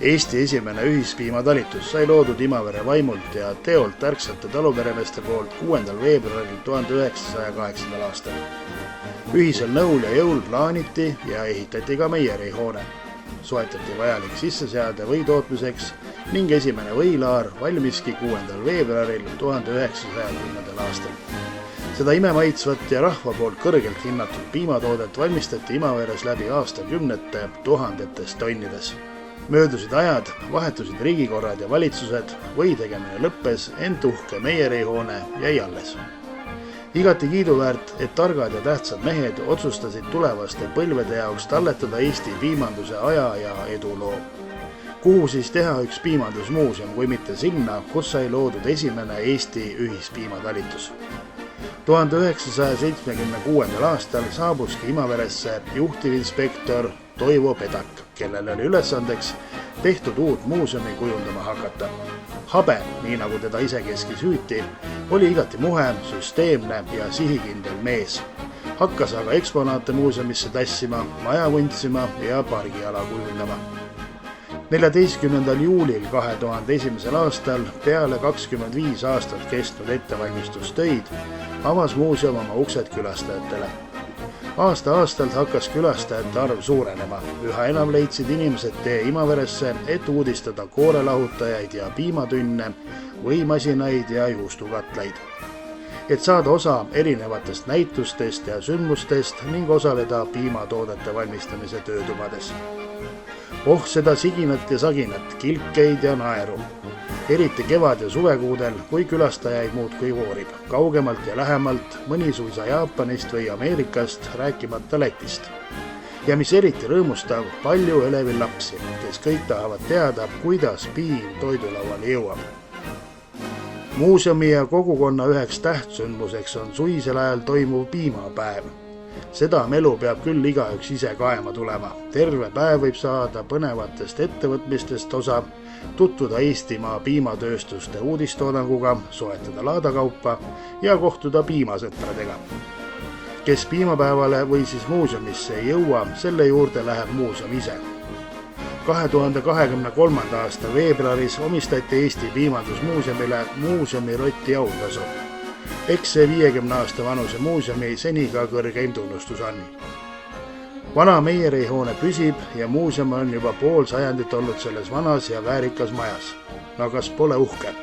Eesti esimene ühispiimatalitus sai loodud Imavere vaimult ja teolt ärksate taluperemeeste poolt 6. veebruaril 1908. aastal. Ühisel nõul ja jõul plaaniti ja ehitati ka meierihoone. Soetati vajalik sisseseade või tootmiseks ning esimene võilaar valmiski 6. veebruaril 1910. aastal. Seda imemaitsvat ja rahva poolt kõrgelt hinnatud piimatoodet valmistati Imaveres läbi aastakümnete tuhandetes tonnides. Möödusid ajad, vahetusid riigikorrad ja valitsused, või tegemine lõppes, ent uhke meierihoone jäi alles. Igati kiiduväärt, et targad ja tähtsad mehed otsustasid tulevaste põlvede jaoks talletada Eesti piimanduse aja ja eduloo. Kuhu siis teha üks piimandusmuuseum, kui mitte sinna, kus sai loodud esimene Eesti ühispiimatalitus. 1976. aastal saabuski Imaveresse juhtivinspektor Toivo Pedak, kellel oli ülesandeks tehtud uut muuseumi kujundama hakata. Habe, nii nagu teda isekeski süüti, oli igati muhe, süsteemne ja sihikindel mees. Hakkas aga eksponaate muuseumisse tassima, maja vuntsima ja pargiala kujundama. 14. juulil 2001. aastal peale 25 aastat kestnud ettevalmistustöid avas muuseum oma uksed külastajatele. Aasta-aastalt hakkas külastajate arv suurenema. Üha enam leidsid inimesed tee Imaveresse, et uudistada koorelahutajaid ja piimatünne, võimasinaid ja juustukatlaid. Et saada osa erinevatest näitustest ja sündmustest ning osaleda piimatoodete valmistamise töötubades. Seda siginat ja saginat, kilkeid ja naeru. Eriti kevad- ja suvekuudel, kui külastajaid muudkui voorib. Kaugemalt ja lähemalt, mõni suisa Jaapanist või Ameerikast, rääkimata Lätist. Ja mis eriti rõõmustav, palju elevil lapsi, kes kõik tahavad teada, kuidas piim toidulauale jõuab. Muuseumi ja kogukonna üheks tähtsündmuseks on suvisel ajal toimuv piimapäev. Seda melu peab küll igaüks ise kaema tulema. Terve päev võib saada põnevatest ettevõtmistest osa, tutvuda Eestimaa piimatööstuste uudistoodanguga, soetada laadakaupa ja kohtuda piimasõpradega. Kes piimapäevale või siis muuseumisse ei jõua, selle juurde läheb muuseum ise. 2023. aasta veebruaris omistati Eesti piimandusmuuseumile muuseumi Roti autasu. Eks see 50 aasta vanuse muuseumi seni ka kõrgeim tunnustus on. Vana meierihoone püsib ja muuseum on juba pool sajandit olnud selles vanas ja väärikas majas. No kas pole uhke?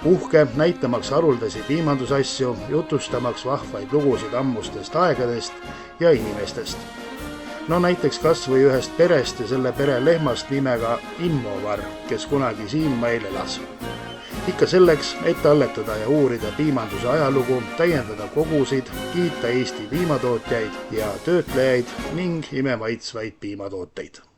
Uhke näitamaks haruldasi piimandusasju, jutustamaks vahvaid lugusid ammustest aegadest ja inimestest. No näiteks kas või ühest perest ja selle pere lehmast nimega Immovar, kes kunagi siinmail elas. Ikka selleks, et talletada ja uurida piimanduse ajalugu, täiendada kogusid, kiita Eesti piimatootjaid ja töötlejaid ning imemaitsvaid piimatooteid.